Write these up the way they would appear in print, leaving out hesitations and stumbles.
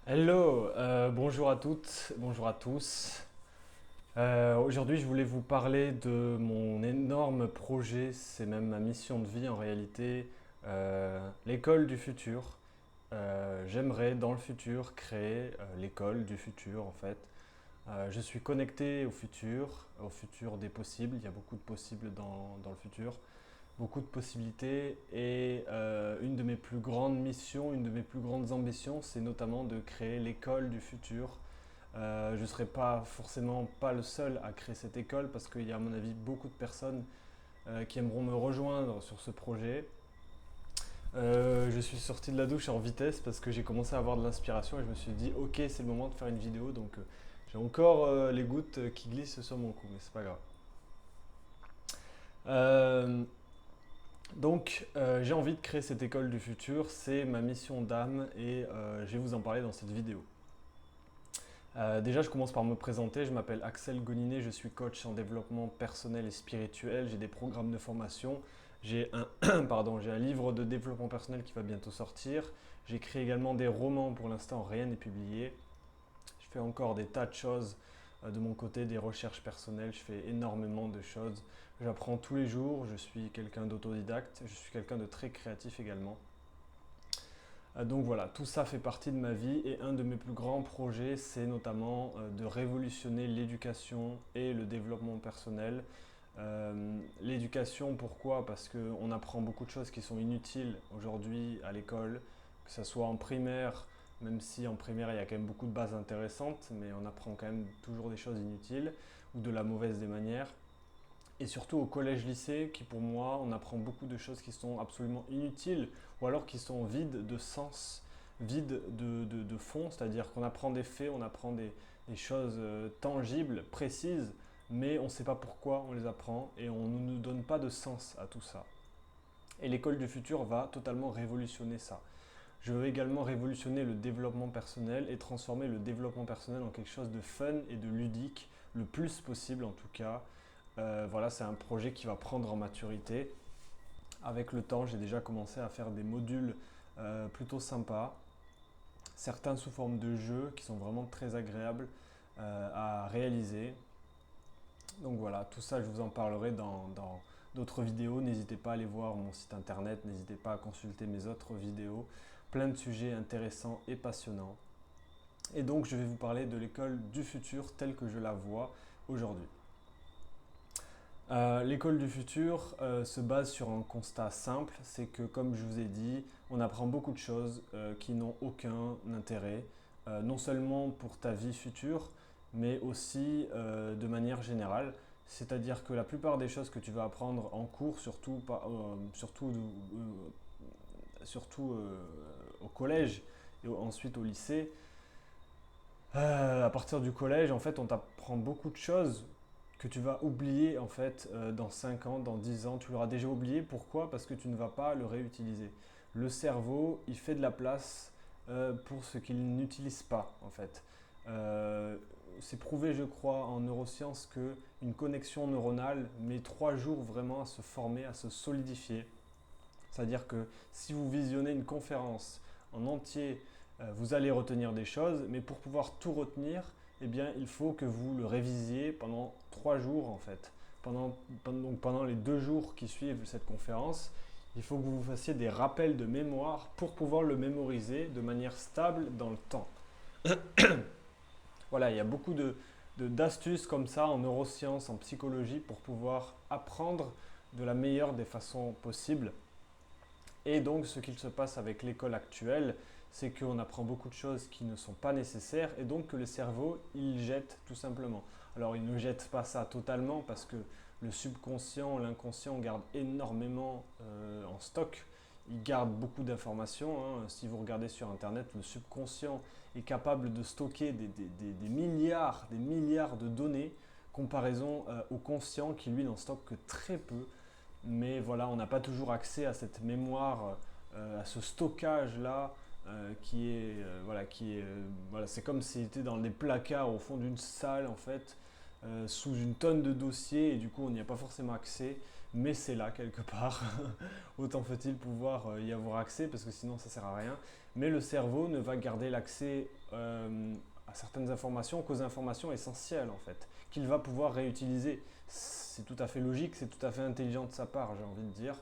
Hello, bonjour à toutes, bonjour à tous. Aujourd'hui, je voulais vous parler de mon énorme projet, c'est même ma mission de vie en réalité, l'école du futur. J'aimerais dans le futur créer l'école du futur en fait. Je suis connecté au futur des possibles. Il y a beaucoup de possibles dans le futur, beaucoup de possibilités. Et une de mes plus grandes missions, une de mes plus grandes ambitions, c'est notamment de créer l'école du futur. Je ne serai pas forcément pas le seul à créer cette école parce qu'il y a à mon avis beaucoup de personnes qui aimeront me rejoindre sur ce projet. Je suis sorti de la douche en vitesse parce que j'ai commencé à avoir de l'inspiration et je me suis dit ok, c'est le moment de faire une vidéo, donc j'ai encore les gouttes qui glissent sur mon cou, mais c'est pas grave. Euh, j'ai envie de créer cette école du futur, c'est ma mission d'âme et je vais vous en parler dans cette vidéo. Déjà, je commence par me présenter. Je m'appelle Axel Goninet, je suis coach en développement personnel et spirituel. J'ai des programmes de formation. J'ai j'ai un livre de développement personnel qui va bientôt sortir. J'écris également des romans. Pour l'instant, rien n'est publié. Je fais encore des tas de choses de mon côté, des recherches personnelles. Je fais énormément de choses. J'apprends tous les jours. Je suis quelqu'un d'autodidacte. Je suis quelqu'un de très créatif également. Donc voilà, tout ça fait partie de ma vie et un de mes plus grands projets, c'est notamment de révolutionner l'éducation et le développement personnel. L'éducation, pourquoi? Parce qu'on apprend beaucoup de choses qui sont inutiles aujourd'hui à l'école, que ce soit en primaire, même si en primaire il y a quand même beaucoup de bases intéressantes, mais on apprend quand même toujours des choses inutiles ou de la mauvaise des manières. Et surtout au collège-lycée, qui pour moi, on apprend beaucoup de choses qui sont absolument inutiles ou alors qui sont vides de sens, vides de fond, c'est-à-dire qu'on apprend des faits, on apprend des choses tangibles, précises, mais on ne sait pas pourquoi on les apprend et on ne nous donne pas de sens à tout ça. Et l'école du futur va totalement révolutionner ça. Je veux également révolutionner le développement personnel et transformer le développement personnel en quelque chose de fun et de ludique, le plus possible en tout cas. Voilà, c'est un projet qui va prendre en maturité. Avec le temps, j'ai déjà commencé à faire des modules plutôt sympas, certains sous forme de jeux qui sont vraiment très agréables à réaliser. Donc voilà, tout ça, je vous en parlerai dans d'autres vidéos. N'hésitez pas à aller voir mon site internet, n'hésitez pas à consulter mes autres vidéos. Plein de sujets intéressants et passionnants. Et donc, je vais vous parler de l'école du futur telle que je la vois aujourd'hui. L'école du futur se base sur un constat simple, c'est que comme je vous ai dit, on apprend beaucoup de choses qui n'ont aucun intérêt, non seulement pour ta vie future, mais aussi de manière générale. C'est-à-dire que la plupart des choses que tu vas apprendre en cours, surtout au collège et ensuite au lycée, à partir du collège, en fait, on t'apprend beaucoup de choses que tu vas oublier en fait dans 5 ans, dans 10 ans. Tu l'auras déjà oublié. Pourquoi? Parce que tu ne vas pas le réutiliser. Le cerveau, il fait de la place pour ce qu'il n'utilise pas en fait. Euh, c'est prouvé, je crois, en neurosciences que une connexion neuronale met 3 jours vraiment à se former, à se solidifier. C'est-à-dire que si vous visionnez une conférence en entier, vous allez retenir des choses, mais pour pouvoir tout retenir, eh bien, il faut que vous le révisiez pendant 3 jours en fait. Donc pendant les 2 jours qui suivent cette conférence, il faut que vous fassiez des rappels de mémoire pour pouvoir le mémoriser de manière stable dans le temps. Voilà, il y a beaucoup d'astuces comme ça en neurosciences, en psychologie pour pouvoir apprendre de la meilleure des façons possibles. Et donc, ce qu'il se passe avec l'école actuelle, c'est qu'on apprend beaucoup de choses qui ne sont pas nécessaires et donc que le cerveau, il jette tout simplement. Alors, il ne jette pas ça totalement parce que le subconscient, l'inconscient garde énormément en stock. Il garde beaucoup d'informations, hein. Si vous regardez sur Internet, le subconscient est capable de stocker des milliards de données, comparaison au conscient qui lui n'en stocke que très peu. Mais voilà, on n'a pas toujours accès à cette mémoire, à ce stockage-là, voilà, c'est comme s'il était dans des placards au fond d'une salle en fait, sous une tonne de dossiers et du coup on n'y a pas forcément accès. mais c'est là quelque part. Autant faut-il pouvoir y avoir accès parce que sinon ça sert à rien. Mais le cerveau ne va garder l'accès à certaines informations qu'aux informations essentielles en fait, qu'il va pouvoir réutiliser. C'est tout à fait logique, c'est tout à fait intelligent de sa part, j'ai envie de dire.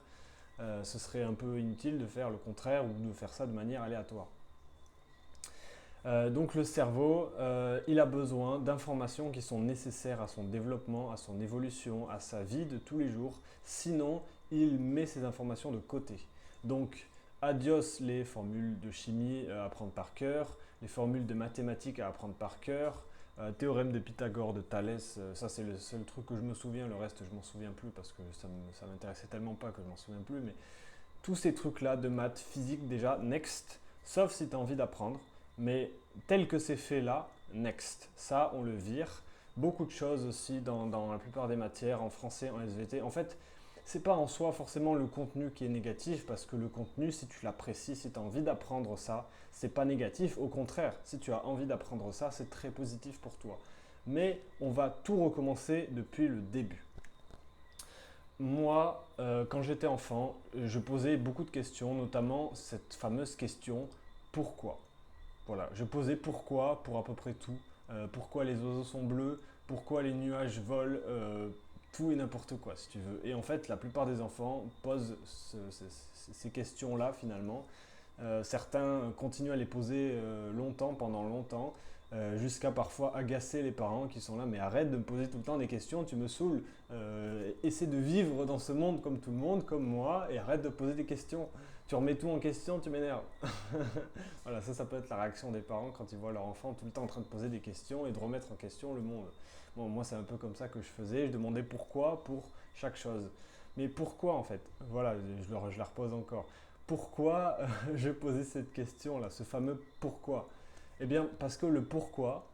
Ce serait un peu inutile de faire le contraire ou de faire ça de manière aléatoire. Donc le cerveau, il a besoin d'informations qui sont nécessaires à son développement, à son évolution, à sa vie de tous les jours. Sinon, il met ces informations de côté. Donc, adios les formules de chimie à apprendre par cœur, les formules de mathématiques à apprendre par cœur, théorème de Pythagore, de Thalès, ça c'est le seul truc que je me souviens, le reste je m'en souviens plus parce que ça m'intéressait tellement pas que je m'en souviens plus. Mais tous ces trucs-là de maths, physique déjà, next, sauf si tu as envie d'apprendre. Mais tel que c'est fait là, next. Ça, on le vire. Beaucoup de choses aussi dans la plupart des matières, en français, en SVT. En fait, c'est pas en soi forcément le contenu qui est négatif, parce que le contenu, si tu l'apprécies, si tu as envie d'apprendre ça, c'est pas négatif. Au contraire, si tu as envie d'apprendre ça, c'est très positif pour toi. Mais on va tout recommencer depuis le début. Moi, quand j'étais enfant, je posais beaucoup de questions, notamment cette fameuse question pourquoi. Voilà, je posais pourquoi pour à peu près tout. Pourquoi les oiseaux sont bleus, pourquoi les nuages volent, tout et n'importe quoi si tu veux. Et en fait, la plupart des enfants posent ces questions-là finalement. Certains continuent à les poser longtemps, pendant longtemps, jusqu'à parfois agacer les parents qui sont là, mais arrête de me poser tout le temps des questions, tu me saoules. Essaie de vivre dans ce monde comme tout le monde, comme moi, et arrête de poser des questions. Tu remets tout en question, tu m'énerves. Voilà, ça peut être la réaction des parents quand ils voient leur enfant tout le temps en train de poser des questions et de remettre en question le monde. Bon, moi, c'est un peu comme ça que je faisais. Je demandais pourquoi pour chaque chose. Mais pourquoi en fait? Voilà, je la repose encore. Pourquoi je posais cette question-là, ce fameux pourquoi? Eh bien, parce que le pourquoi,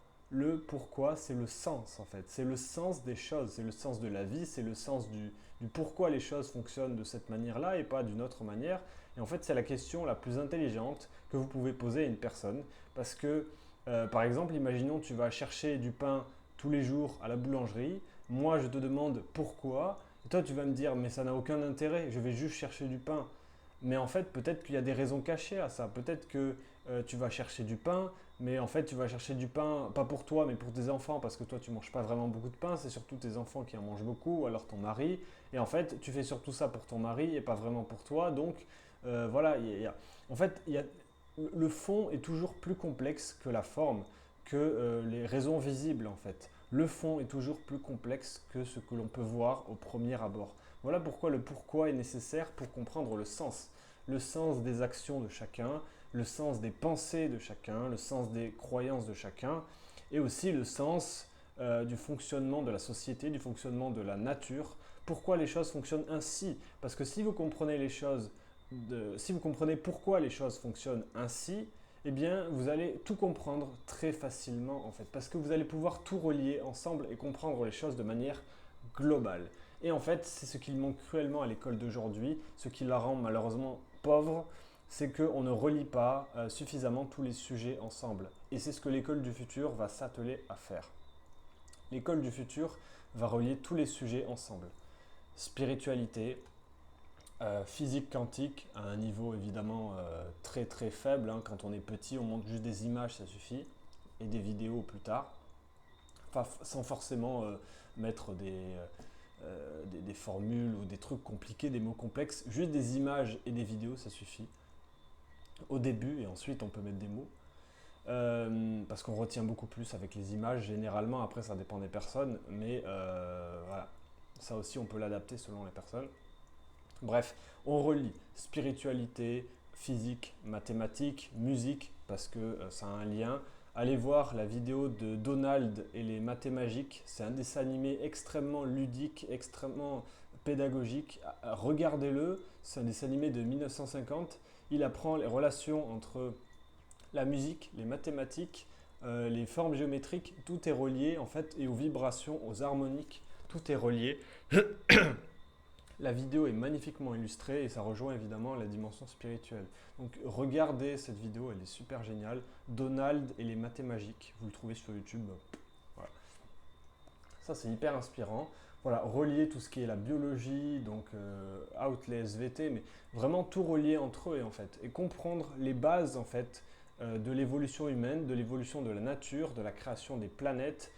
c'est le sens en fait. C'est le sens des choses, c'est le sens de la vie, c'est le sens du pourquoi les choses fonctionnent de cette manière-là et pas d'une autre manière. Et en fait, c'est la question la plus intelligente que vous pouvez poser à une personne. Parce que, par exemple, imaginons tu vas chercher du pain tous les jours à la boulangerie. Moi, je te demande pourquoi. Et toi, tu vas me dire, mais ça n'a aucun intérêt, je vais juste chercher du pain. Mais en fait, peut-être qu'il y a des raisons cachées à ça. Peut-être que tu vas chercher du pain, mais en fait, tu vas chercher du pain, pas pour toi, mais pour tes enfants, parce que toi, tu ne manges pas vraiment beaucoup de pain. C'est surtout tes enfants qui en mangent beaucoup, ou alors ton mari. Et en fait, tu fais surtout ça pour ton mari et pas vraiment pour toi. Donc, voilà, en fait, le fond est toujours plus complexe que la forme, que les raisons visibles, en fait. Le fond est toujours plus complexe que ce que l'on peut voir au premier abord. Voilà pourquoi le pourquoi est nécessaire pour comprendre le sens des actions de chacun, le sens des pensées de chacun, le sens des croyances de chacun, et aussi le sens du fonctionnement de la société, du fonctionnement de la nature. Pourquoi les choses fonctionnent ainsi? Parce que si vous comprenez les choses, si vous comprenez pourquoi les choses fonctionnent ainsi, eh bien, vous allez tout comprendre très facilement en fait, parce que vous allez pouvoir tout relier ensemble et comprendre les choses de manière globale. Et en fait, c'est ce qui manque cruellement à l'école d'aujourd'hui, ce qui la rend malheureusement pauvre, c'est qu'on ne relie pas suffisamment tous les sujets ensemble. Et c'est ce que l'école du futur va s'atteler à faire. L'école du futur va relier tous les sujets ensemble. Spiritualité, physique quantique à un niveau évidemment très très faible. Hein. Quand on est petit, on montre juste des images, ça suffit, et des vidéos plus tard, enfin, sans forcément mettre des formules ou des trucs compliqués, des mots complexes. Juste des images et des vidéos, ça suffit. Au début, et ensuite on peut mettre des mots. Parce qu'on retient beaucoup plus avec les images généralement, après ça dépend des personnes, mais voilà, ça aussi on peut l'adapter selon les personnes. Bref, on relie spiritualité, physique, mathématiques, musique, parce que ça a un lien. Allez voir la vidéo de Donald et les mathémagiques, c'est un dessin animé extrêmement ludique, extrêmement pédagogique. Regardez-le, c'est un dessin animé de 1950. Il apprend les relations entre la musique, les mathématiques, les formes géométriques, tout est relié en fait, et aux vibrations, aux harmoniques, tout est relié. La vidéo est magnifiquement illustrée et ça rejoint évidemment la dimension spirituelle. Donc regardez cette vidéo, elle est super géniale. Donald et les mathémagiques, vous le trouvez sur YouTube. Voilà. Ça c'est hyper inspirant. voilà, relier tout ce qui est la biologie, donc out les SVT, mais vraiment tout relier entre eux en fait, et comprendre les bases en fait de l'évolution humaine, de l'évolution de la nature, de la création des planètes.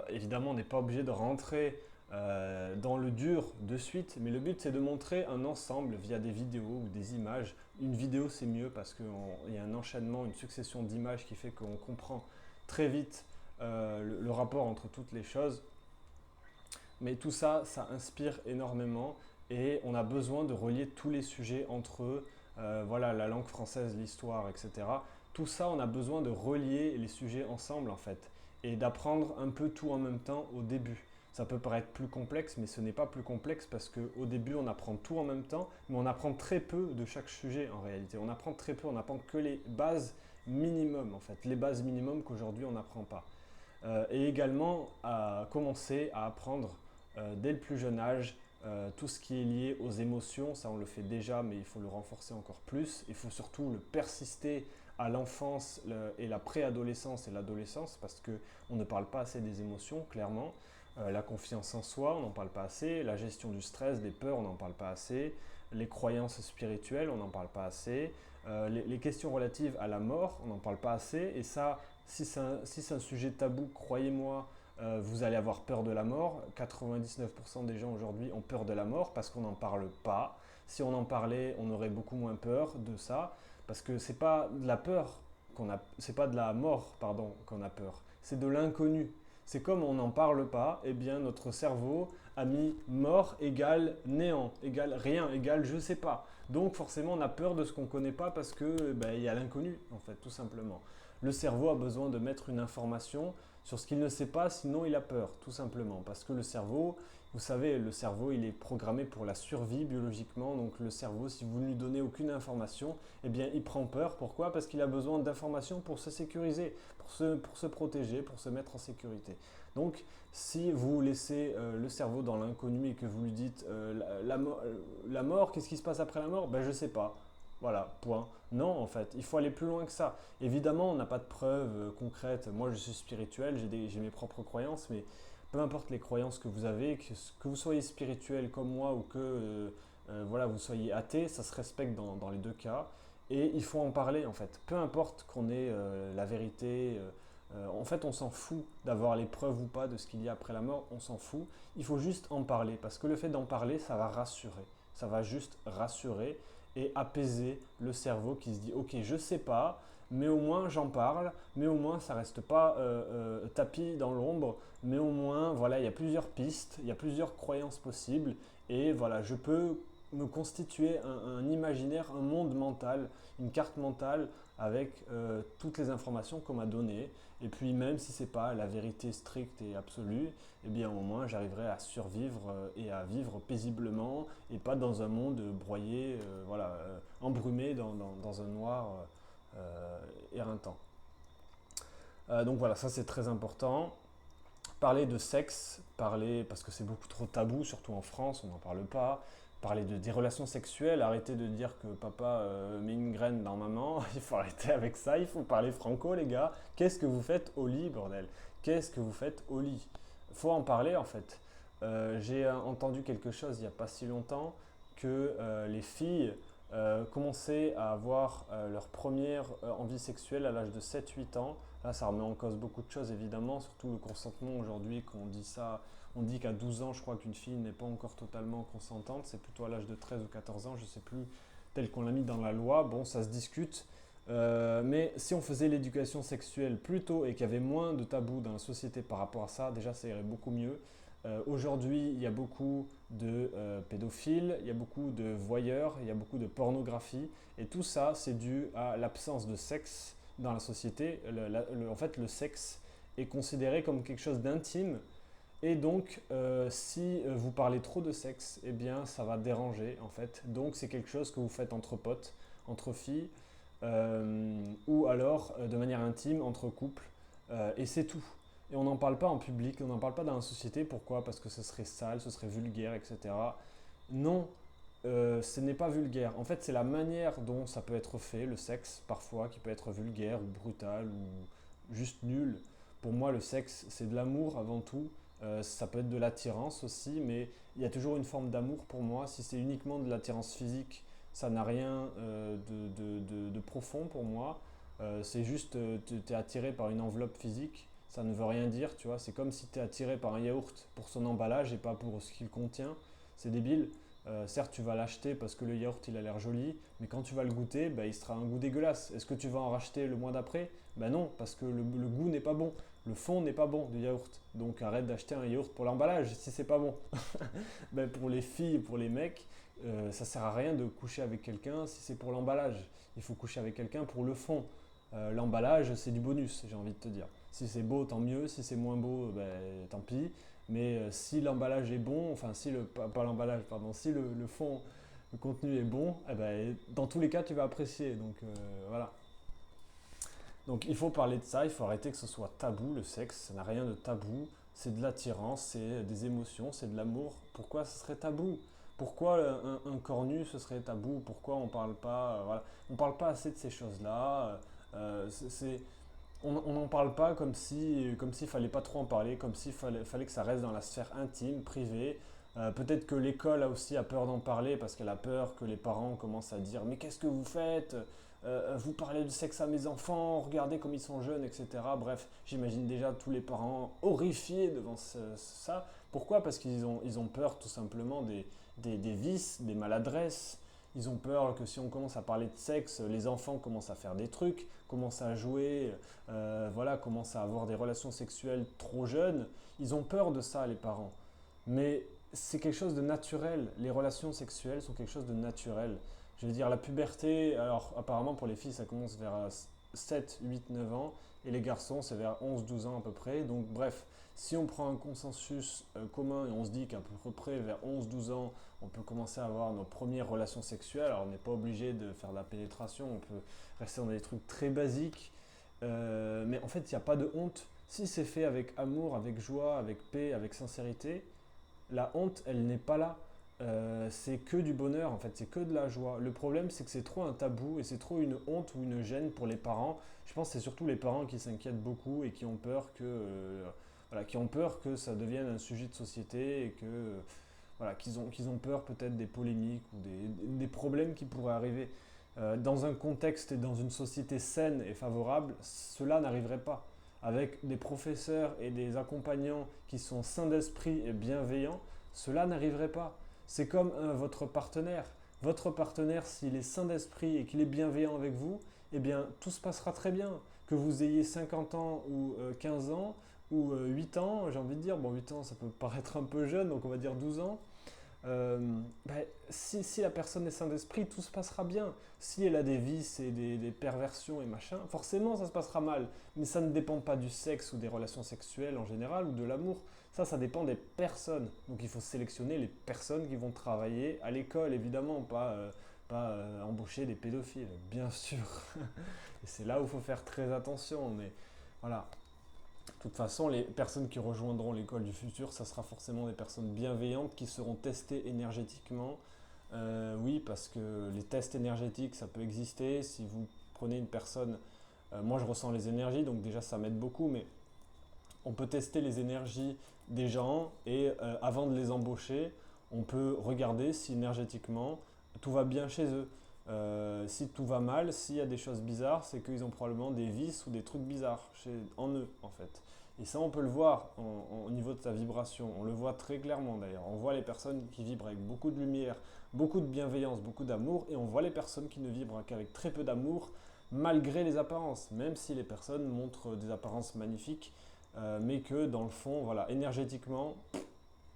Évidemment, on n'est pas obligé de rentrer dans le dur de suite, mais le but c'est de montrer un ensemble via des vidéos ou des images. Une vidéo c'est mieux parce qu'il y a un enchaînement, une succession d'images qui fait qu'on comprend très vite le rapport entre toutes les choses. Mais tout ça, ça inspire énormément et on a besoin de relier tous les sujets entre eux. Voilà, la langue française, l'histoire, etc. Tout ça, on a besoin de relier les sujets ensemble en fait et d'apprendre un peu tout en même temps au début. Ça peut paraître plus complexe, mais ce n'est pas plus complexe parce qu'au début, on apprend tout en même temps, mais on apprend très peu de chaque sujet en réalité. On apprend très peu, on apprend que les bases minimum en fait, les bases minimum qu'aujourd'hui on n'apprend pas. Et également à commencer à apprendre dès le plus jeune âge tout ce qui est lié aux émotions. Ça on le fait déjà, mais il faut le renforcer encore plus. Il faut surtout le persister à l'enfance et la préadolescence et l'adolescence parce qu'on ne parle pas assez des émotions, clairement. La confiance en soi, on n'en parle pas assez. La gestion du stress, des peurs, on n'en parle pas assez. Les croyances spirituelles, on n'en parle pas assez. Les questions relatives à la mort, on n'en parle pas assez. Et ça, si c'est un sujet tabou, croyez-moi, vous allez avoir peur de la mort. 99% des gens aujourd'hui ont peur de la mort parce qu'on n'en parle pas. Si on en parlait, on aurait beaucoup moins peur de ça. Parce que c'est pas de la peur c'est pas de la mort, pardon, qu'on a peur. C'est de l'inconnu. C'est comme on n'en parle pas, eh bien notre cerveau a mis mort égale néant, égale rien, égale je sais pas. Donc forcément on a peur de ce qu'on ne connaît pas parce que il y a l'inconnu en fait, tout simplement. Le cerveau a besoin de mettre une information sur ce qu'il ne sait pas, sinon il a peur, tout simplement. Parce que le cerveau, vous savez, le cerveau, il est programmé pour la survie biologiquement. Donc le cerveau, si vous ne lui donnez aucune information, eh bien il prend peur. Pourquoi? Parce qu'il a besoin d'informations pour se sécuriser, pour se protéger, pour se mettre en sécurité. Donc si vous laissez le cerveau dans l'inconnu et que vous lui dites la mort, qu'est-ce qui se passe après la mort? Ben je ne sais pas. Voilà, point. Non, en fait, il faut aller plus loin que ça. Évidemment, on n'a pas de preuves concrètes. Moi, je suis spirituel, j'ai mes propres croyances, mais peu importe les croyances que vous avez, que vous soyez spirituel comme moi ou que voilà, vous soyez athée, ça se respecte dans les deux cas. Et il faut en parler, en fait. Peu importe qu'on ait la vérité. En fait, on s'en fout d'avoir les preuves ou pas de ce qu'il y a après la mort, on s'en fout. Il faut juste en parler, parce que le fait d'en parler, ça va rassurer. Ça va juste rassurer et apaiser le cerveau qui se dit ok je sais pas mais au moins j'en parle, mais au moins ça reste pas tapis dans l'ombre, mais au moins voilà il y a plusieurs pistes, il y a plusieurs croyances possibles et voilà je peux me constituer un imaginaire, un monde mental, une carte mentale avec toutes les informations qu'on m'a données. Et puis même si ce n'est pas la vérité stricte et absolue, eh bien au moins j'arriverai à survivre et à vivre paisiblement et pas dans un monde broyé, voilà, embrumé dans un noir éreintant. Donc voilà, ça c'est très important. Parler de sexe, parce que c'est beaucoup trop tabou, surtout en France, on n'en parle pas. Parler des relations sexuelles, arrêter de dire que papa met une graine dans maman, il faut arrêter avec ça, il faut parler franco les gars. Qu'est-ce que vous faites au lit, bordel? Qu'est-ce que vous faites au lit? Il faut en parler en fait. J'ai entendu quelque chose il n'y a pas si longtemps que les filles commençaient à avoir leur première envie sexuelle à l'âge de 7-8 ans. Là, ça remet en cause beaucoup de choses évidemment, surtout le consentement aujourd'hui, qu'on dit ça. On dit qu'à 12 ans, je crois qu'une fille n'est pas encore totalement consentante, c'est plutôt à l'âge de 13 ou 14 ans, je ne sais plus, tel qu'on l'a mis dans la loi. Bon, ça se discute. Mais si on faisait l'éducation sexuelle plus tôt et qu'il y avait moins de tabous dans la société par rapport à ça, déjà ça irait beaucoup mieux. Aujourd'hui, il y a beaucoup de pédophiles, il y a beaucoup de voyeurs, il y a beaucoup de pornographie. Et tout ça, c'est dû à l'absence de sexe dans la société. En fait, le sexe est considéré comme quelque chose d'intime. Et donc, si vous parlez trop de sexe, eh bien, ça va déranger en fait. Donc, c'est quelque chose que vous faites entre potes, entre filles, ou alors de manière intime, entre couples. Et c'est tout. Et on n'en parle pas en public, on n'en parle pas dans la société. Pourquoi? Parce que ce serait sale, ce serait vulgaire, etc. Non, ce n'est pas vulgaire. En fait, c'est la manière dont ça peut être fait, le sexe, parfois, qui peut être vulgaire ou brutal ou juste nul. Pour moi, le sexe, c'est de l'amour avant tout. Ça peut être de l'attirance aussi, mais il y a toujours une forme d'amour pour moi. Si c'est uniquement de l'attirance physique, ça n'a rien de profond pour moi. C'est juste, tu es attiré par une enveloppe physique, ça ne veut rien dire, tu vois. C'est comme si tu es attiré par un yaourt pour son emballage et pas pour ce qu'il contient. C'est débile. Certes, tu vas l'acheter parce que le yaourt il a l'air joli, mais quand tu vas le goûter, bah, il sera un goût dégueulasse. Est-ce que tu vas en racheter le mois d'après? Ben non, parce que le goût n'est pas bon. Le fond n'est pas bon du yaourt. Donc arrête d'acheter un yaourt pour l'emballage si c'est pas bon. Ben, pour les filles et pour les mecs, ça sert à rien de coucher avec quelqu'un si c'est pour l'emballage. Il faut coucher avec quelqu'un pour le fond. L'emballage, c'est du bonus, j'ai envie de te dire. Si c'est beau, tant mieux. Si c'est moins beau, ben, tant pis. Mais si l'emballage est bon, enfin si pas l'emballage, pardon, si le fond, le contenu est bon, eh ben, dans tous les cas, tu vas apprécier. Donc voilà. Donc il faut parler de ça, il faut arrêter que ce soit tabou, le sexe, ça n'a rien de tabou, c'est de l'attirance, c'est des émotions, c'est de l'amour. Pourquoi ce serait tabou? Pourquoi un corps nu ce serait tabou? Pourquoi on parle pas, voilà. On parle pas assez de ces choses-là. On n'en parle pas comme s'il fallait pas trop en parler, comme s'il fallait que ça reste dans la sphère intime, privée. Peut-être que l'école a aussi peur d'en parler parce qu'elle a peur que les parents commencent à dire mais qu'est-ce que vous faites? Vous parlez de sexe à mes enfants, regardez comme ils sont jeunes, etc. Bref, j'imagine déjà tous les parents horrifiés devant ça. Pourquoi? Parce ils ont peur tout simplement des vices, des maladresses. Ils ont peur que si on commence à parler de sexe, les enfants commencent à faire des trucs, commencent à jouer, voilà, commencent à avoir des relations sexuelles trop jeunes. Ils ont peur de ça, les parents. Mais c'est quelque chose de naturel. Les relations sexuelles sont quelque chose de naturel. Je veux dire, la puberté, alors apparemment pour les filles, ça commence vers 7, 8, 9 ans, et les garçons, c'est vers 11, 12 ans à peu près. Donc bref, si on prend un consensus commun et on se dit qu'à peu près vers 11, 12 ans, on peut commencer à avoir nos premières relations sexuelles, alors on n'est pas obligé de faire de la pénétration, on peut rester dans des trucs très basiques, mais en fait, il n'y a pas de honte. Si c'est fait avec amour, avec joie, avec paix, avec sincérité, la honte, elle n'est pas là. C'est que du bonheur, en fait, c'est que de la joie. Le problème, c'est que c'est trop un tabou et c'est trop une honte ou une gêne pour les parents. Je pense que c'est surtout les parents qui s'inquiètent beaucoup et qui ont peur voilà, qui ont peur que ça devienne un sujet de société et voilà, qu'ils ont peur peut-être des polémiques ou des problèmes qui pourraient arriver. Dans un contexte et dans une société saine et favorable, cela n'arriverait pas. Avec des professeurs et des accompagnants qui sont sains d'esprit et bienveillants, cela n'arriverait pas. C'est comme votre partenaire. Votre partenaire, s'il est sain d'esprit et qu'il est bienveillant avec vous, eh bien, tout se passera très bien. Que vous ayez 50 ans ou 15 ans ou 8 ans, j'ai envie de dire, bon, 8 ans, ça peut paraître un peu jeune, donc on va dire 12 ans. Euh, ben, si la personne est sain d'esprit, tout se passera bien. Si elle a des vices et des perversions et machin, forcément ça se passera mal. Mais ça ne dépend pas du sexe ou des relations sexuelles en général ou de l'amour. Ça dépend des personnes. Donc il faut sélectionner les personnes qui vont travailler à l'école, évidemment, pas embaucher des pédophiles, bien sûr. Et c'est là où il faut faire très attention. Mais voilà, de toute façon, les personnes qui rejoindront l'école du futur, ça sera forcément des personnes bienveillantes qui seront testées énergétiquement. Oui, parce que les tests énergétiques, ça peut exister. Si vous prenez une personne, moi je ressens les énergies, donc déjà ça m'aide beaucoup, mais on peut tester les énergies des gens et avant de les embaucher, on peut regarder si énergétiquement tout va bien chez eux. Si tout va mal, s'il y a des choses bizarres, c'est qu'ils ont probablement des vices ou des trucs bizarres en eux en fait. Et ça, on peut le voir au niveau de sa vibration. On le voit très clairement d'ailleurs. On voit les personnes qui vibrent avec beaucoup de lumière, beaucoup de bienveillance, beaucoup d'amour, et on voit les personnes qui ne vibrent qu'avec très peu d'amour, malgré les apparences, même si les personnes montrent des apparences magnifiques, mais que dans le fond, voilà, énergétiquement,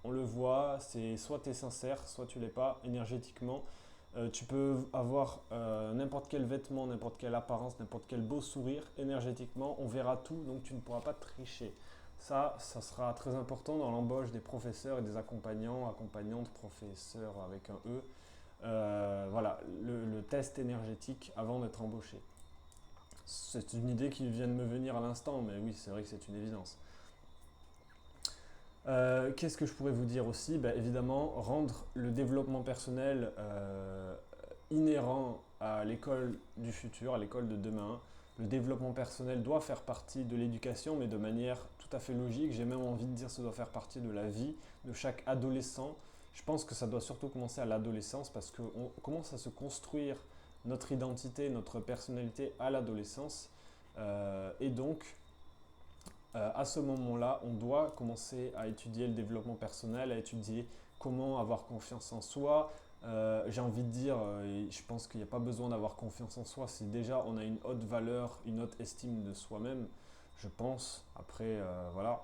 on le voit, c'est soit tu es sincère, soit tu l'es pas énergétiquement. Tu peux avoir n'importe quel vêtement, n'importe quelle apparence, n'importe quel beau sourire, énergétiquement, on verra tout, donc tu ne pourras pas tricher. Ça sera très important dans l'embauche des professeurs et des accompagnants, accompagnantes, professeurs avec un E. Voilà, le test énergétique avant d'être embauché. C'est une idée qui vient de me venir à l'instant, mais oui, c'est vrai que c'est une évidence. Qu'est-ce que je pourrais vous dire aussi? Ben, évidemment, rendre le développement personnel inhérent à l'école du futur, à l'école de demain. le développement personnel doit faire partie de l'éducation, mais de manière tout à fait logique. J'ai même envie de dire que ça doit faire partie de la vie de chaque adolescent. Je pense que ça doit surtout commencer à l'adolescence parce qu'on commence à se construire notre identité, notre personnalité à l'adolescence. Et donc, à ce moment-là, on doit commencer à étudier le développement personnel, à étudier comment avoir confiance en soi. J'ai envie de dire, et je pense qu'il n'y a pas besoin d'avoir confiance en soi si déjà on a une haute valeur, une haute estime de soi-même, je pense. Après, voilà.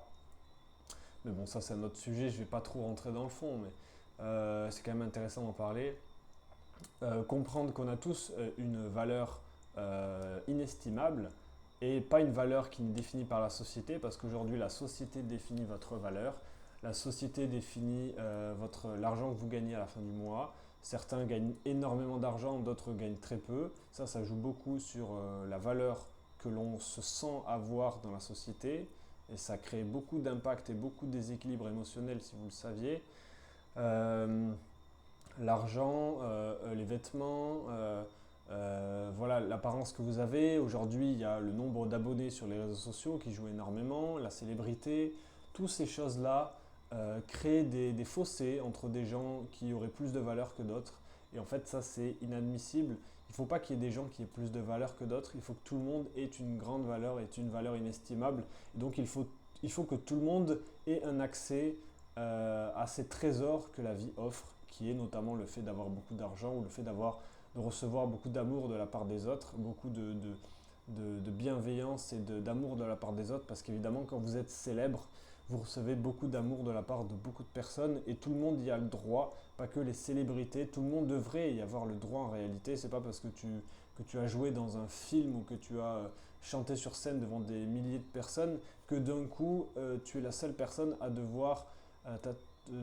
Mais bon, ça c'est un autre sujet, je ne vais pas trop rentrer dans le fond, mais c'est quand même intéressant d'en parler. Comprendre qu'on a tous une valeur inestimable et pas une valeur qui est définie par la société, parce qu'aujourd'hui la société définit votre valeur, la société définit l'argent que vous gagnez à la fin du mois. Certains gagnent énormément d'argent, d'autres gagnent très peu. Ça joue beaucoup sur la valeur que l'on se sent avoir dans la société et ça crée beaucoup d'impact et beaucoup de déséquilibre émotionnel si vous le saviez. Euh, L'argent, les vêtements, voilà l'apparence que vous avez. Aujourd'hui, il y a le nombre d'abonnés sur les réseaux sociaux qui joue énormément, la célébrité, toutes ces choses-là créent des fossés entre des gens qui auraient plus de valeur que d'autres. Et en fait, ça, c'est inadmissible. Il ne faut pas qu'il y ait des gens qui aient plus de valeur que d'autres. Il faut que tout le monde ait une grande valeur, ait une valeur inestimable. Et donc, il faut que tout le monde ait un accès à ces trésors que la vie offre, qui est notamment le fait d'avoir beaucoup d'argent ou le fait de recevoir beaucoup d'amour de la part des autres, beaucoup de bienveillance et d'amour de la part des autres, parce qu'évidemment quand vous êtes célèbre, vous recevez beaucoup d'amour de la part de beaucoup de personnes et tout le monde y a le droit, pas que les célébrités, tout le monde devrait y avoir le droit en réalité. C'est pas parce que tu as joué dans un film ou que tu as chanté sur scène devant des milliers de personnes que d'un coup tu es la seule personne à devoir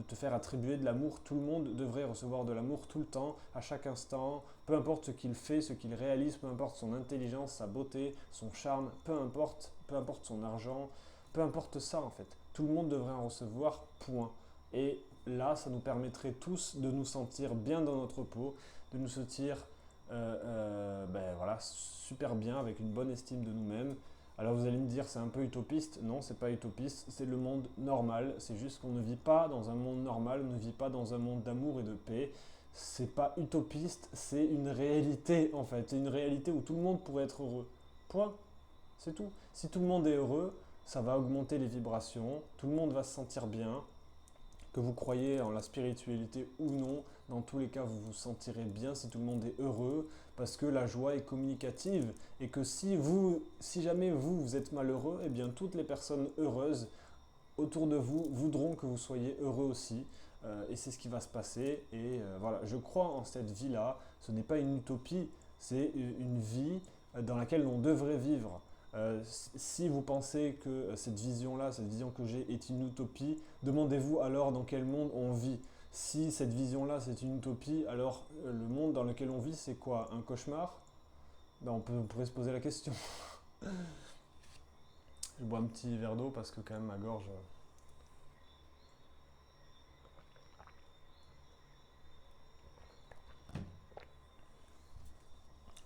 te faire attribuer de l'amour. Tout le monde devrait recevoir de l'amour tout le temps, à chaque instant, peu importe ce qu'il fait, ce qu'il réalise, peu importe son intelligence, sa beauté, son charme, peu importe son argent, peu importe ça en fait. Tout le monde devrait en recevoir, point. Et là, ça nous permettrait tous de nous sentir bien dans notre peau, de nous sentir voilà, super bien, avec une bonne estime de nous-mêmes. Alors vous allez me dire c'est un peu utopiste. Non, c'est pas utopiste, c'est le monde normal. C'est juste qu'on ne vit pas dans un monde normal, on ne vit pas dans un monde d'amour et de paix. C'est pas utopiste, c'est une réalité en fait. C'est une réalité où tout le monde pourrait être heureux. Point. C'est tout. Si tout le monde est heureux, ça va augmenter les vibrations, tout le monde va se sentir bien. Que vous croyez en la spiritualité ou non, dans tous les cas, vous vous sentirez bien si tout le monde est heureux, parce que la joie est communicative et que si jamais vous êtes malheureux, eh bien toutes les personnes heureuses autour de vous voudront que vous soyez heureux aussi. Et c'est ce qui va se passer. Et voilà, je crois en cette vie-là. Ce n'est pas une utopie, c'est une vie dans laquelle on devrait vivre. Si vous pensez que cette vision-là, cette vision que j'ai est une utopie, demandez-vous alors dans quel monde on vit. Si cette vision-là c'est une utopie, alors le monde dans lequel on vit c'est quoi? Un cauchemar? Ben, on pourrait se poser la question. Je bois un petit verre d'eau parce que quand même ma gorge.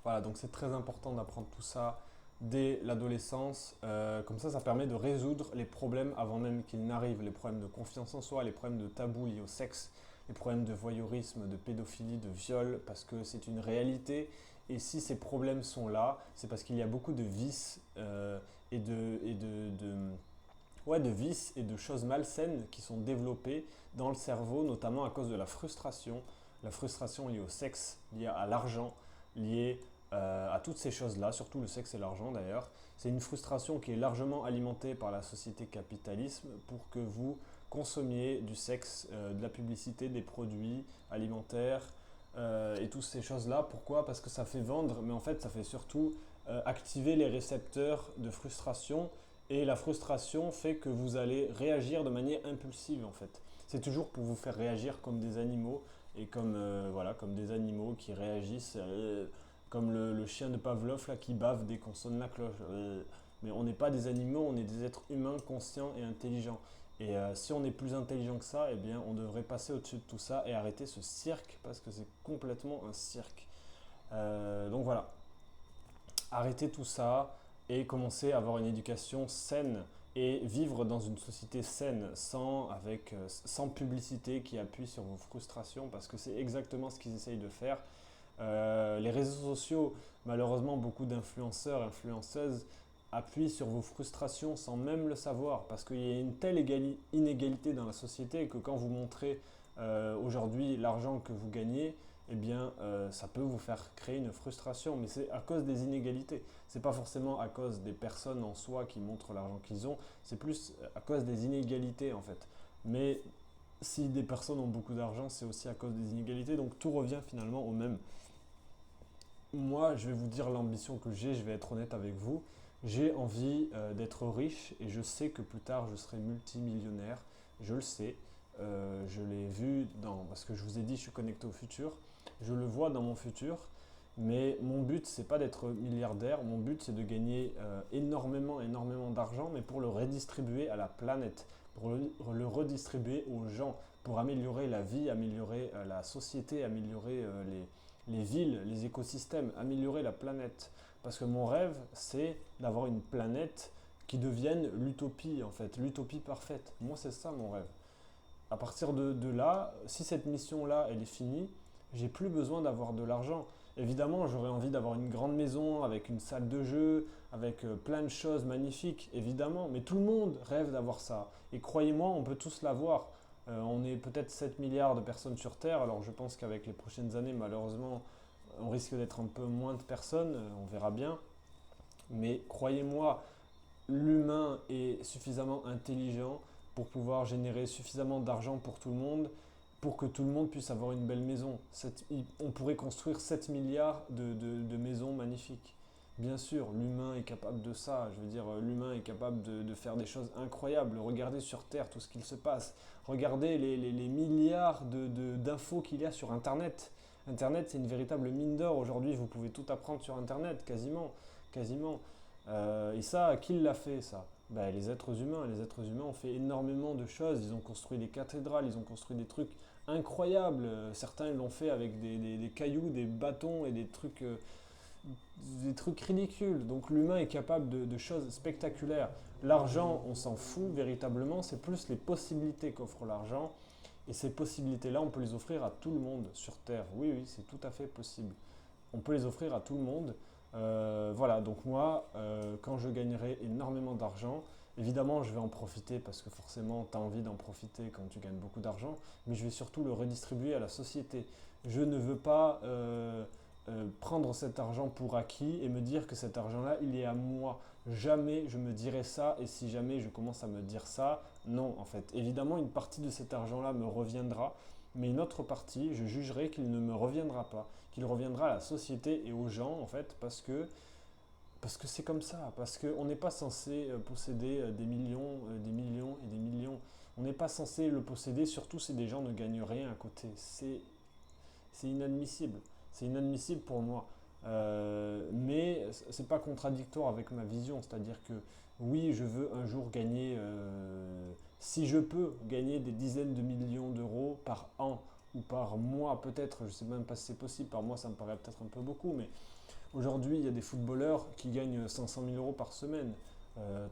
Voilà, donc c'est très important d'apprendre tout ça dès l'adolescence. Comme ça permet de résoudre les problèmes avant même qu'ils n'arrivent. Les problèmes de confiance en soi, les problèmes de tabou liés au sexe, les problèmes de voyeurisme, de pédophilie, de viol, parce que c'est une réalité. Et si ces problèmes sont là, c'est parce qu'il y a beaucoup de vices ouais, de vices et de choses malsaines qui sont développées dans le cerveau, notamment à cause de la frustration liée au sexe, liée à l'argent, liée à toutes ces choses-là, surtout le sexe et l'argent d'ailleurs. C'est une frustration qui est largement alimentée par la société capitalisme pour que vous consommiez du sexe, de la publicité, des produits alimentaires et toutes ces choses-là. Pourquoi? Parce que ça fait vendre, mais en fait ça fait surtout activer les récepteurs de frustration et la frustration fait que vous allez réagir de manière impulsive en fait. C'est toujours pour vous faire réagir comme des animaux et voilà, comme des animaux qui réagissent comme le chien de Pavlov là, qui bave dès qu'on sonne la cloche. Mais on n'est pas des animaux, on est des êtres humains conscients et intelligents. Et si on est plus intelligent que ça, eh bien, on devrait passer au-dessus de tout ça et arrêter ce cirque parce que c'est complètement un cirque. Donc voilà. arrêter tout ça et commencer à avoir une éducation saine et vivre dans une société saine, sans publicité qui appuie sur vos frustrations, parce que c'est exactement ce qu'ils essayent de faire. Les réseaux sociaux, malheureusement, beaucoup d'influenceurs, influenceuses appuient sur vos frustrations sans même le savoir, parce qu'il y a une telle inégalité dans la société que quand vous montrez aujourd'hui l'argent que vous gagnez, eh bien, ça peut vous faire créer une frustration, mais c'est à cause des inégalités. C'est pas forcément à cause des personnes en soi qui montrent l'argent qu'ils ont, c'est plus à cause des inégalités en fait. Mais si des personnes ont beaucoup d'argent, c'est aussi à cause des inégalités, donc tout revient finalement au même. Moi, je vais vous dire l'ambition que j'ai, je vais être honnête avec vous. J'ai envie d'être riche et je sais que plus tard je serai multimillionnaire. Je le sais. Je l'ai vu parce que je vous ai dit, je suis connecté au futur. Je le vois dans mon futur. Mais mon but, c'est pas d'être milliardaire. Mon but, c'est de gagner énormément, énormément d'argent, mais pour le redistribuer à la planète, pour le redistribuer aux gens, pour améliorer la vie, améliorer la société, améliorer les villes, les écosystèmes, améliorer la planète. Parce que mon rêve, c'est d'avoir une planète qui devienne l'utopie, en fait, l'utopie parfaite. Moi, c'est ça mon rêve. À partir de là, si cette mission-là, elle est finie, j'ai plus besoin d'avoir de l'argent. Évidemment, j'aurais envie d'avoir une grande maison avec une salle de jeu, avec plein de choses magnifiques, évidemment. Mais tout le monde rêve d'avoir ça. Et croyez-moi, on peut tous l'avoir. On est peut-être 7 milliards de personnes sur Terre, alors je pense qu'avec les prochaines années, malheureusement, on risque d'être un peu moins de personnes, on verra bien. Mais croyez-moi, l'humain est suffisamment intelligent pour pouvoir générer suffisamment d'argent pour tout le monde, pour que tout le monde puisse avoir une belle maison. On pourrait construire 7 milliards de maisons magnifiques. Bien sûr, l'humain est capable de ça. Je veux dire, l'humain est capable de faire des choses incroyables. Regardez sur Terre tout ce qu'il se passe. Regardez les milliards d'infos qu'il y a sur Internet. Internet, c'est une véritable mine d'or. Aujourd'hui, vous pouvez tout apprendre sur Internet, quasiment. Quasiment. Et ça, qui l'a fait, ça? Ben, les êtres humains. Les êtres humains ont fait énormément de choses. Ils ont construit des cathédrales, ils ont construit des trucs incroyables. Certains l'ont fait avec des cailloux, des bâtons et des trucs ridicules. Donc l'humain est capable de choses spectaculaires. L'argent, on s'en fout véritablement. C'est plus les possibilités qu'offre l'argent. Et ces possibilités-là, on peut les offrir à tout le monde sur Terre. Oui, oui, c'est tout à fait possible. On peut les offrir à tout le monde. Voilà, donc moi, quand je gagnerai énormément d'argent, évidemment, je vais en profiter parce que forcément, tu as envie d'en profiter quand tu gagnes beaucoup d'argent, mais je vais surtout le redistribuer à la société. Je ne veux pas prendre cet argent pour acquis et me dire que cet argent-là, il est à moi. Jamais je me dirai ça, et si jamais je commence à me dire ça, non, en fait. Évidemment, une partie de cet argent-là me reviendra, mais une autre partie, je jugerai qu'il ne me reviendra pas, qu'il reviendra à la société et aux gens, en fait, parce que c'est comme ça, parce qu'on n'est pas censé posséder des millions et des millions. On n'est pas censé le posséder, surtout si des gens ne gagnent rien à côté. C'est inadmissible. C'est inadmissible pour moi. Mais c'est pas contradictoire avec ma vision, c'est-à-dire que oui, je veux un jour gagner, si je peux gagner des dizaines de millions d'euros par an ou par mois peut-être, je ne sais même pas si c'est possible, par mois ça me paraît peut-être un peu beaucoup, mais aujourd'hui il y a des footballeurs qui gagnent 500 000 euros par semaine,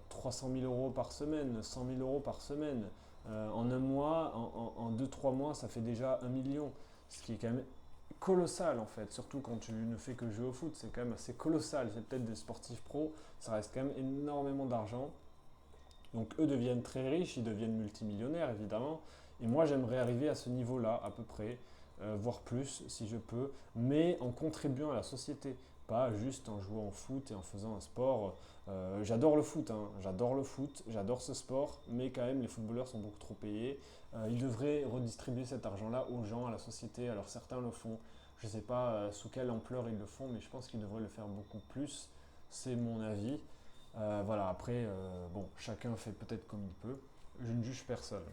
300 000 euros par semaine, 100 000 euros par semaine. En un mois, en 2-3 mois, ça fait déjà 1 million, ce qui est quand même colossal en fait, surtout quand tu ne fais que jouer au foot, c'est quand même assez colossal. C'est peut-être des sportifs pros, ça reste quand même énormément d'argent. Donc eux deviennent très riches, ils deviennent multimillionnaires évidemment. Et moi j'aimerais arriver à ce niveau-là à peu près, voire plus si je peux, mais en contribuant à la société, pas juste en jouant au foot et en faisant un sport. J'adore le foot, hein, j'adore le foot, j'adore ce sport, mais quand même les footballeurs sont beaucoup trop payés. Ils devraient redistribuer cet argent-là aux gens, à la société. Alors certains le font, je ne sais pas sous quelle ampleur ils le font, mais je pense qu'ils devraient le faire beaucoup plus. C'est mon avis. Voilà, après, bon, chacun fait peut-être comme il peut. Je ne juge personne.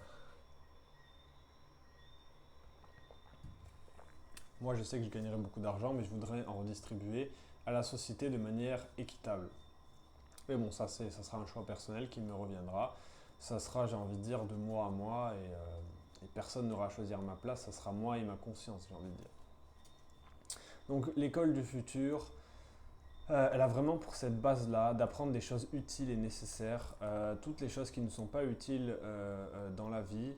Moi, je sais que je gagnerais beaucoup d'argent, mais je voudrais en redistribuer à la société de manière équitable. Mais bon, ça sera un choix personnel qui me reviendra. Ça sera, j'ai envie de dire, de moi à moi, et personne n'aura à choisir ma place. Ça sera moi et ma conscience, j'ai envie de dire. Donc, l'école du futur, Elle a vraiment pour cette base-là d'apprendre des choses utiles et nécessaires. Toutes les choses qui ne sont pas utiles dans la vie,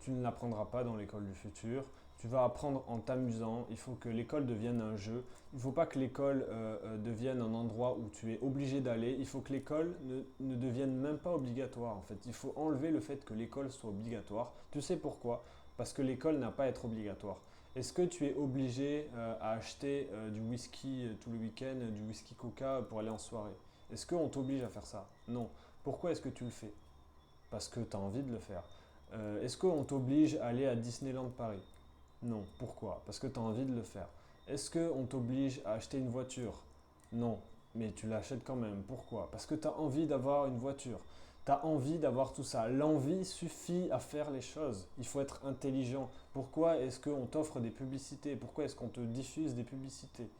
tu ne l'apprendras pas dans l'école du futur. Tu vas apprendre en t'amusant. Il faut que l'école devienne un jeu. Il ne faut pas que l'école devienne un endroit où tu es obligé d'aller. Il faut que l'école ne devienne même pas obligatoire. En fait, il faut enlever le fait que l'école soit obligatoire. Tu sais pourquoi? Parce que l'école n'a pas à être obligatoire. Est-ce que tu es obligé à acheter du whisky tout le week-end, du whisky Coca pour aller en soirée? Est-ce qu'on t'oblige à faire ça? Non. Pourquoi est-ce que tu le fais? Parce que tu as envie de le faire. Est-ce qu'on t'oblige à aller à Disneyland Paris? Non. Pourquoi? Parce que tu as envie de le faire. Est-ce qu'on t'oblige à acheter une voiture? Non. Mais tu l'achètes quand même. Pourquoi? Parce que tu as envie d'avoir une voiture. Tu as envie d'avoir tout ça. L'envie suffit à faire les choses. Il faut être intelligent. Pourquoi est-ce qu'on t'offre des publicités? Pourquoi est-ce qu'on te diffuse des publicités?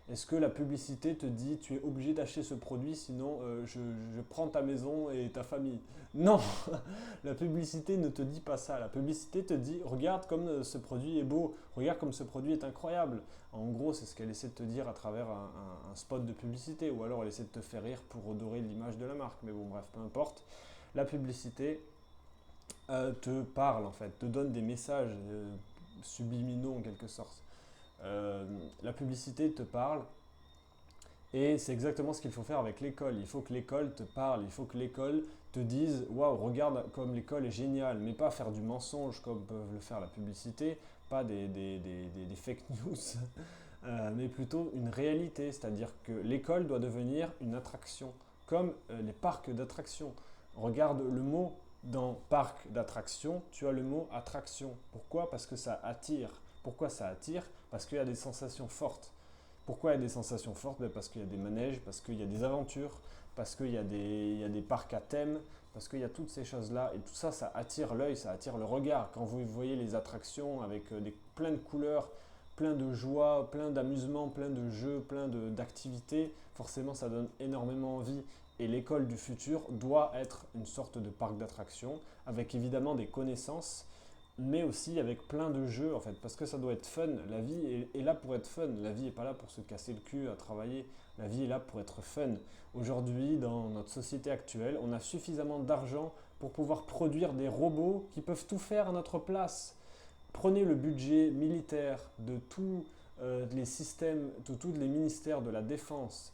Est-ce que la publicité te dit tu es obligé d'acheter ce produit sinon je prends ta maison et ta famille? Non, la publicité ne te dit pas ça. La publicité te dit regarde comme ce produit est beau, regarde comme ce produit est incroyable. En gros, c'est ce qu'elle essaie de te dire à travers un spot de publicité ou alors elle essaie de te faire rire pour redorer l'image de la marque. Mais bon, bref, peu importe. La publicité te parle en fait, te donne des messages subliminaux en quelque sorte. La publicité te parle et c'est exactement ce qu'il faut faire avec l'école. Il faut que l'école te parle, il faut que l'école te dise waouh, regarde comme l'école est géniale, mais pas faire du mensonge comme peuvent le faire la publicité, pas des fake news, mais plutôt une réalité. C'est-à-dire que l'école doit devenir une attraction, comme les parcs d'attractions. Regarde le mot dans parc d'attraction, tu as le mot attraction. Pourquoi? Parce que ça attire. Pourquoi ça attire? Parce qu'il y a des sensations fortes. Pourquoi il y a des sensations fortes? Parce qu'il y a des manèges, parce qu'il y a des aventures, parce qu'il y a des parcs à thème, parce qu'il y a toutes ces choses-là. Et tout ça, ça attire l'œil, ça attire le regard. Quand vous voyez les attractions avec plein de couleurs, plein de joie, plein d'amusement, plein de jeux, plein d'activités, forcément ça donne énormément envie. Et l'école du futur doit être une sorte de parc d'attractions, avec évidemment des connaissances, mais aussi avec plein de jeux en fait, parce que ça doit être fun. La vie est là pour être fun. La vie n'est pas là pour se casser le cul à travailler. La vie est là pour être fun. Aujourd'hui, dans notre société actuelle, on a suffisamment d'argent pour pouvoir produire des robots qui peuvent tout faire à notre place. Prenez le budget militaire de tous les systèmes, de tous les ministères de la défense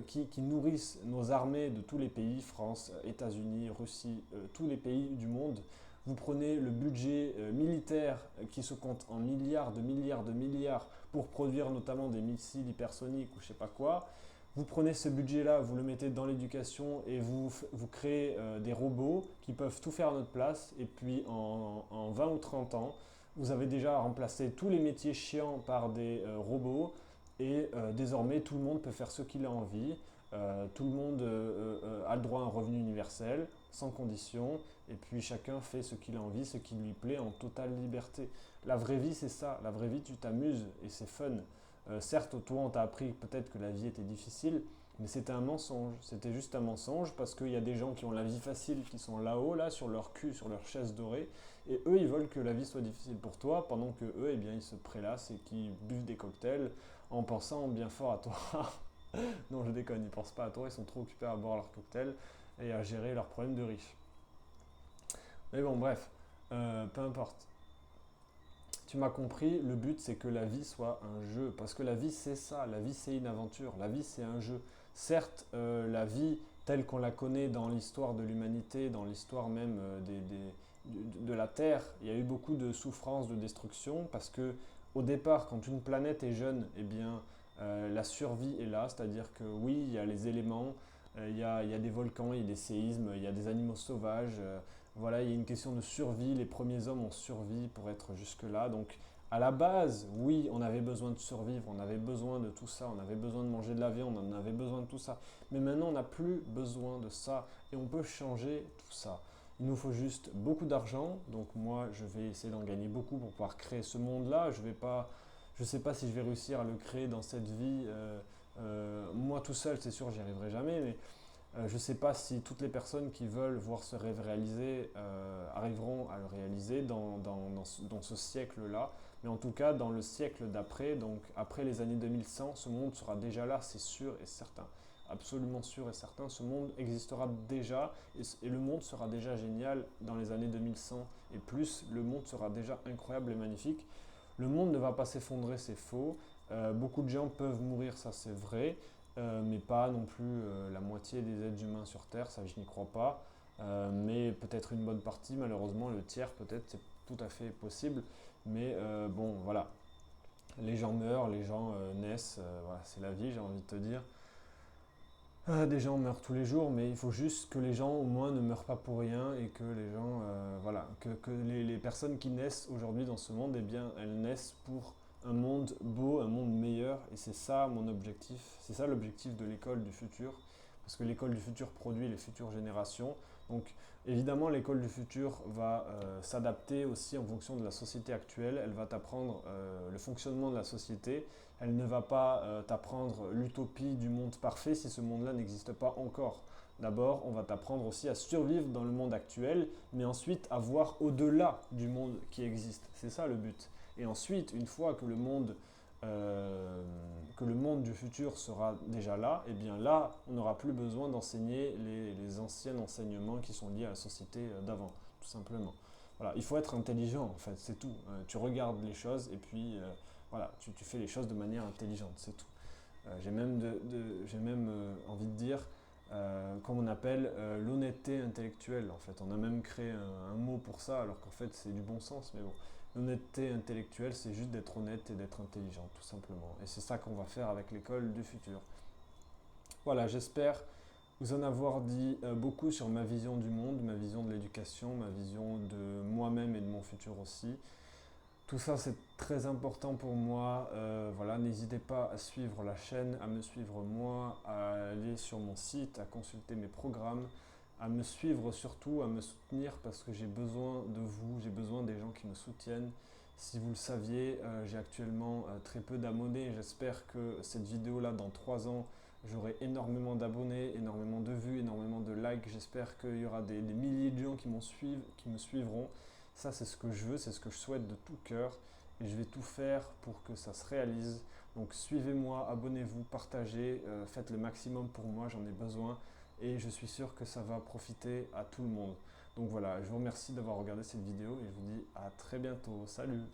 qui nourrissent nos armées de tous les pays, France, États-Unis, Russie, tous les pays du monde. Vous prenez le budget militaire qui se compte en milliards de milliards de milliards pour produire notamment des missiles hypersoniques ou je sais pas quoi. Vous prenez ce budget-là, vous le mettez dans l'éducation et vous créez des robots qui peuvent tout faire à notre place. Et puis en 20 ou 30 ans, vous avez déjà remplacé tous les métiers chiants par des robots et désormais tout le monde peut faire ce qu'il a envie. Tout le monde a le droit à un revenu universel, sans condition, et puis chacun fait ce qu'il a envie, ce qui lui plaît en totale liberté. La vraie vie, c'est ça. La vraie vie, tu t'amuses et c'est fun. Certes, toi, on t'a appris peut-être que la vie était difficile, mais c'était un mensonge. C'était juste un mensonge parce qu'il y a des gens qui ont la vie facile, qui sont là-haut, là, sur leur cul, sur leur chaise dorée, et eux, ils veulent que la vie soit difficile pour toi, pendant que eux, eh bien, ils se prélassent et qu'ils buvent des cocktails en pensant bien fort à toi. Non, je déconne, ils ne pensent pas à toi, ils sont trop occupés à boire leur cocktail et à gérer leurs problèmes de riches. Mais bon, bref, peu importe. Tu m'as compris, le but c'est que la vie soit un jeu, parce que la vie c'est ça, la vie c'est une aventure, la vie c'est un jeu. Certes, la vie telle qu'on la connaît dans l'histoire de l'humanité, dans l'histoire même de la Terre, il y a eu beaucoup de souffrances, de destruction, parce que au départ, quand une planète est jeune, eh bien, la survie est là, c'est-à-dire que oui, il y a les éléments, il y a des volcans, il y a des séismes, il y a des animaux sauvages, voilà, il y a une question de survie. Les premiers hommes ont survécu pour être jusque-là. Donc, à la base, oui, on avait besoin de survivre, on avait besoin de tout ça, on avait besoin de manger de la viande, on avait besoin de tout ça. Mais maintenant, on n'a plus besoin de ça et on peut changer tout ça. Il nous faut juste beaucoup d'argent. Donc, moi, je vais essayer d'en gagner beaucoup pour pouvoir créer ce monde-là. Je ne sais pas si je vais réussir à le créer dans cette vie. Moi, tout seul, c'est sûr, j'y arriverai jamais. Mais je ne sais pas si toutes les personnes qui veulent voir ce rêve réalisé arriveront à le réaliser dans ce siècle-là. Mais en tout cas, dans le siècle d'après, donc après les années 2100, ce monde sera déjà là, c'est sûr et certain. Absolument sûr et certain, ce monde existera déjà et le monde sera déjà génial dans les années 2100 et plus. Le monde sera déjà incroyable et magnifique. Le monde ne va pas s'effondrer, c'est faux. Beaucoup de gens peuvent mourir, ça c'est vrai, mais pas non plus la moitié des êtres humains sur Terre, ça je n'y crois pas. Mais peut-être une bonne partie, malheureusement, le tiers peut-être, c'est tout à fait possible. Mais bon, voilà, les gens meurent, les gens naissent, voilà, c'est la vie, j'ai envie de te dire. Des gens meurent tous les jours, mais il faut juste que les gens au moins ne meurent pas pour rien et que les gens, voilà, que les personnes qui naissent aujourd'hui dans ce monde, eh bien, elles naissent pour un monde beau, un monde meilleur, et c'est ça mon objectif, c'est ça l'objectif de l'école du futur, parce que l'école du futur produit les futures générations. Donc évidemment, l'école du futur va s'adapter aussi en fonction de la société actuelle, elle va t'apprendre le fonctionnement de la société. Elle ne va pas t'apprendre l'utopie du monde parfait si ce monde-là n'existe pas encore. D'abord, on va t'apprendre aussi à survivre dans le monde actuel, mais ensuite à voir au-delà du monde qui existe. C'est ça le but. Et ensuite, une fois que le monde du futur sera déjà là, et bien là, on n'aura plus besoin d'enseigner les anciens enseignements qui sont liés à la société d'avant, tout simplement. Voilà, il faut être intelligent en fait, c'est tout. Tu regardes les choses et puis voilà, tu fais les choses de manière intelligente, c'est tout. J'ai même envie de dire, comme on appelle l'honnêteté intellectuelle en fait. On a même créé un mot pour ça, alors qu'en fait c'est du bon sens, mais bon. L'honnêteté intellectuelle, c'est juste d'être honnête et d'être intelligent, tout simplement. Et c'est ça qu'on va faire avec l'école du futur. Voilà, j'espère vous en avoir dit beaucoup sur ma vision du monde, ma vision de l'éducation, ma vision de moi-même et de mon futur aussi. Tout ça, c'est très important pour moi. Voilà, n'hésitez pas à suivre la chaîne, à me suivre moi, à aller sur mon site, à consulter mes programmes, à me suivre surtout, à me soutenir parce que j'ai besoin de vous, j'ai besoin des gens qui me soutiennent. Si vous le saviez, j'ai actuellement très peu d'abonnés. J'espère que cette vidéo-là, dans 3 ans, j'aurai énormément d'abonnés, énormément de vues, énormément de likes. J'espère qu'il y aura des milliers de gens qui me suivront. Ça, c'est ce que je veux, c'est ce que je souhaite de tout cœur. Et je vais tout faire pour que ça se réalise. Donc suivez-moi, abonnez-vous, partagez, faites le maximum pour moi, j'en ai besoin. Et je suis sûr que ça va profiter à tout le monde. Donc voilà, je vous remercie d'avoir regardé cette vidéo et je vous dis à très bientôt. Salut!